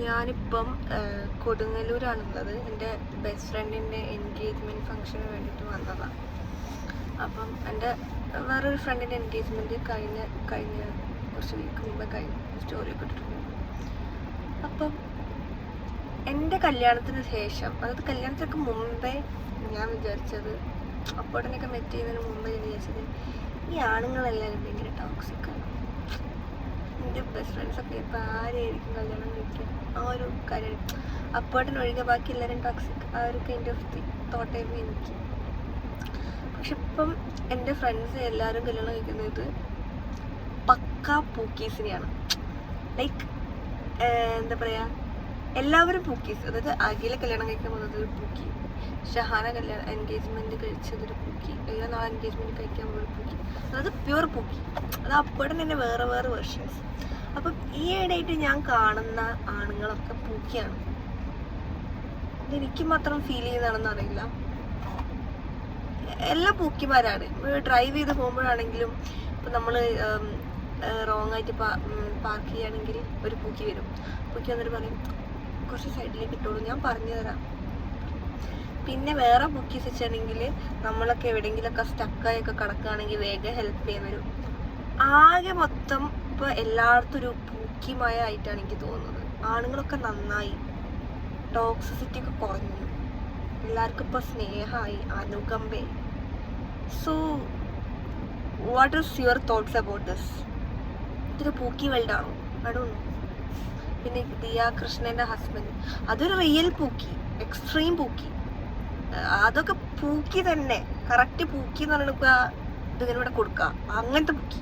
ഞാനിപ്പം കൊടുങ്ങല്ലൂരാണുള്ളത്. എൻ്റെ ബെസ്റ്റ് ഫ്രണ്ടിൻ്റെ എൻഗേജ്മെൻറ്റ് ഫംഗ്ഷന് വേണ്ടിയിട്ട് വന്നതാണ്. അപ്പം എൻ്റെ വേറൊരു ഫ്രണ്ടിൻ്റെ എൻഗേജ്മെൻറ്റ് കഴിഞ്ഞ കുറച്ച് വീക്ക് മുമ്പ് സ്റ്റോറിയൊക്കെ ഇട്ടിട്ടുണ്ട്. അപ്പം എൻ്റെ കല്യാണത്തിന് ശേഷം, അതായത് കല്യാണത്തിനൊക്കെ മുമ്പേ ഞാൻ വിചാരിച്ചത്, അപ്പോഴൊക്കെ മെറ്റ് ചെയ്യുന്നതിന് മുമ്പേ ഞാൻ വിചാരിച്ചത് ഈ ആണുങ്ങളെല്ലാവരും ഭയങ്കര ടോക്സിക്കാണ്. എൻ്റെ ബെസ്റ്റ് ഫ്രണ്ട്സൊക്കെ ഇപ്പോൾ ആരെയായിരിക്കും കല്യാണം കഴിക്കുക, ആ ഒരു കാര്യം. അപ്പോഴൊഴികെ ബാക്കി എല്ലാവരും ടോക്സിക്, ആ ഒരു കൈൻഡ് ഓഫ് തോട്ടായിരുന്നു എനിക്ക്. പക്ഷെ ഇപ്പം എൻ്റെ ഫ്രണ്ട്സ് എല്ലാവരും കല്യാണം കഴിക്കുന്നത് പക്കാ പൂക്കീസിനെയാണ്. ലൈക്ക് എന്താ പറയുക, എല്ലാവരും പൂക്കീസ്. അതായത് അഖില കല്യാണം കഴിക്കാൻ പോകുന്നത് ഒരു പൂക്കി, ഷഹാന എൻഗേജ്മെൻറ്റ് കഴിച്ചതൊരു പൂക്കി, എല്ലാ നാളെ എൻഗേജ്മെൻറ്റ് കഴിക്കാൻ പോകുന്ന പൂക്കി. അതായത് പ്യുവർ പൂക്കി. അത് അപ്പോഴും തന്നെ വേറെ വേറെ വേർഷൻസ്. അപ്പം ഈ ഇടയായിട്ട് ഞാൻ കാണുന്ന ആണുങ്ങളൊക്കെ പൂക്കിയാണ്. ഇതെനിക്ക് മാത്രം ഫീൽ ചെയ്യുന്നതാണെന്ന് അറിയില്ല. എല്ലാ പൂക്കിമാരാണ്. ഡ്രൈവ് ചെയ്ത് പോകുമ്പോഴാണെങ്കിലും ഇപ്പം നമ്മൾ റോങ് ആയിട്ട് പാർക്ക് ചെയ്യുകയാണെങ്കിൽ ഒരു പൂക്കി വരും. പൂക്കി വന്നിട്ട് പറയും കുറച്ച് സൈഡിലേക്ക് ഇട്ടോളൂ, ഞാൻ പറഞ്ഞു തരാം. പിന്നെ വേറെ പൂക്കീസ് വെച്ചാണെങ്കിൽ നമ്മളൊക്കെ എവിടെയെങ്കിലുമൊക്കെ സ്റ്റക്കായൊക്കെ കിടക്കുകയാണെങ്കിൽ വേഗം ഹെൽപ്പ് ചെയ്യാൻ വരും. ആകെ മൊത്തം ഇപ്പോൾ എല്ലായിടത്തും ഒരു പൂക്കിമയ ആയിട്ടാണ് എനിക്ക് തോന്നുന്നത്. ആണുങ്ങളൊക്കെ നന്നായി, ടോക്സിസിറ്റി ഒക്കെ കുറഞ്ഞു, എല്ലാവർക്കും ഇപ്പോൾ സ്നേഹമായി, അനുകമ്പയായി. So what is your thoughts about this? ഇതൊരു പൂക്കി വേൾഡാണോ? I don't know. പിന്നെ ദിയ കൃഷ്ണൻ്റെ ഹസ്ബൻഡ്, അതൊരു റിയൽ പൂക്കി, എക്സ്ട്രീം പൂക്കി. അതൊക്കെ പൂക്കി തന്നെ, കറക്റ്റ് പൂക്കി എന്ന് പറഞ്ഞാൽ ഇതിങ്ങനെ ഇവിടെ കൊടുക്കുക, അങ്ങനത്തെ pookie.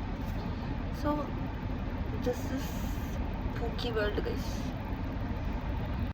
So this is pookie world guys.